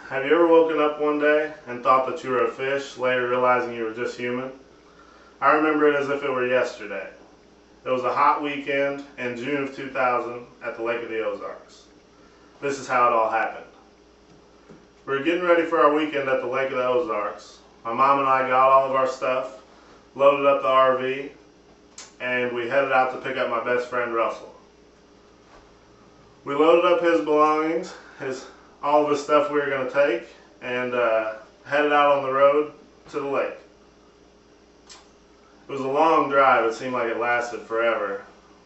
Have you ever woken up one day and thought that you were a fish, later realizing you were just human? I remember it as if it were yesterday. It was a hot weekend in June of 2000 at the Lake of the Ozarks. This is how it all happened. We were getting ready for our weekend at the Lake of the Ozarks. My mom and I got all of our stuff, loaded up the RV, and we headed out to pick up my best friend Russell. We loaded up his belongings, all of the stuff we were going to take, and headed out on the road to the lake. It was a long drive. It seemed like it lasted forever.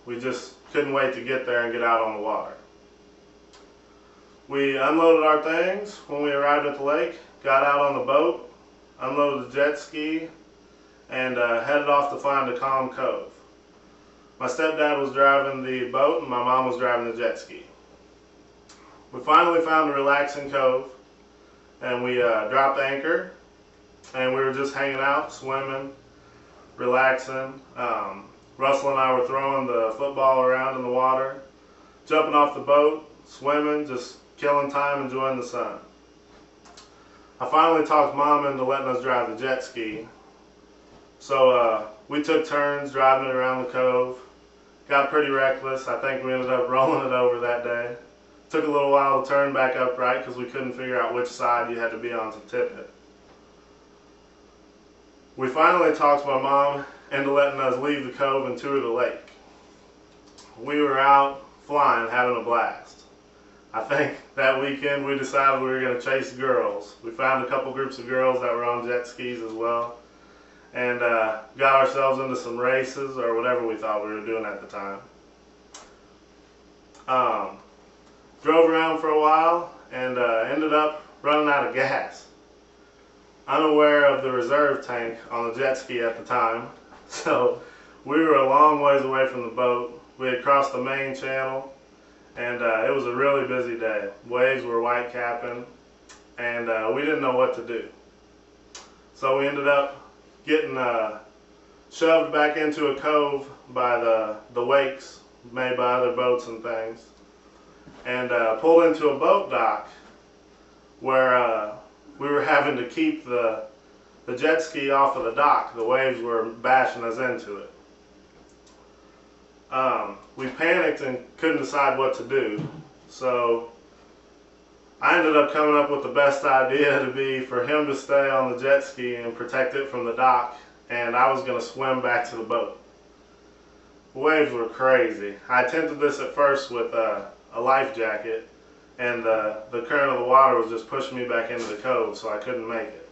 We just couldn't wait to get there and get out on the water. We unloaded our things when we arrived at the lake, got out on the boat, unloaded the jet ski, and headed off to find a calm cove. My stepdad was driving the boat and my mom was driving the jet ski. We finally found a relaxing cove, and we dropped anchor, and we were just hanging out, swimming, relaxing. Russell and I were throwing the football around in the water, jumping off the boat, swimming, just killing time, enjoying the sun. I finally talked Mom into letting us drive the jet ski, so we took turns driving it around the cove. Got pretty reckless. I think we ended up rolling it over that day. Took a little while to turn back upright because we couldn't figure out which side you had to be on to tip it. We finally talked my mom into letting us leave the cove and tour the lake. We were out flying, having a blast. I think that weekend we decided we were going to chase girls. We found a couple groups of girls that were on jet skis as well, and got ourselves into some races or whatever we thought we were doing at the time. Drove around for a while and ended up running out of gas. Unaware of the reserve tank on the jet ski at the time, so we were a long ways away from the boat. We had crossed the main channel, and it was a really busy day. Waves were white capping, and we didn't know what to do. So we ended up getting shoved back into a cove by the wakes made by other boats and things, and pulled into a boat dock where we were having to keep the jet ski off of the dock. The waves were bashing us into it. We panicked and couldn't decide what to do, so I ended up coming up with the best idea to be for him to stay on the jet ski and protect it from the dock, and I was going to swim back to the boat. The waves were crazy. I attempted this at first with a life jacket, and the current of the water was just pushing me back into the cove, so I couldn't make it.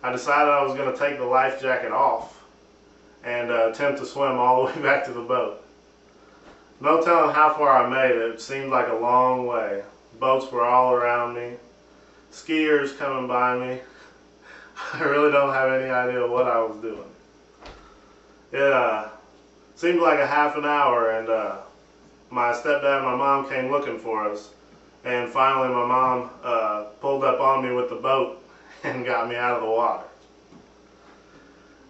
I decided I was going to take the life jacket off and attempt to swim all the way back to the boat. No telling how far I made it. It seemed like a long way. Boats were all around me, skiers coming by me. I really don't have any idea what I was doing. It seemed like a half an hour, and my stepdad and my mom came looking for us, and finally my mom pulled up on me with the boat and got me out of the water.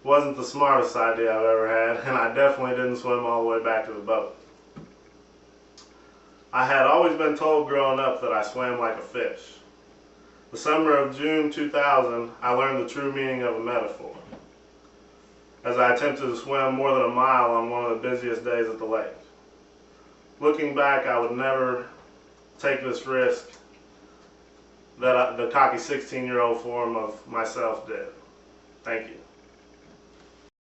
Wasn't the smartest idea I've ever had, and I definitely didn't swim all the way back to the boat. I had always been told growing up that I swam like a fish. The summer of June 2000, I learned the true meaning of a metaphor, as I attempted to swim more than a mile on one of the busiest days at the lake. Looking back, I would never take this risk that the cocky 16-year-old form of myself did. Thank you.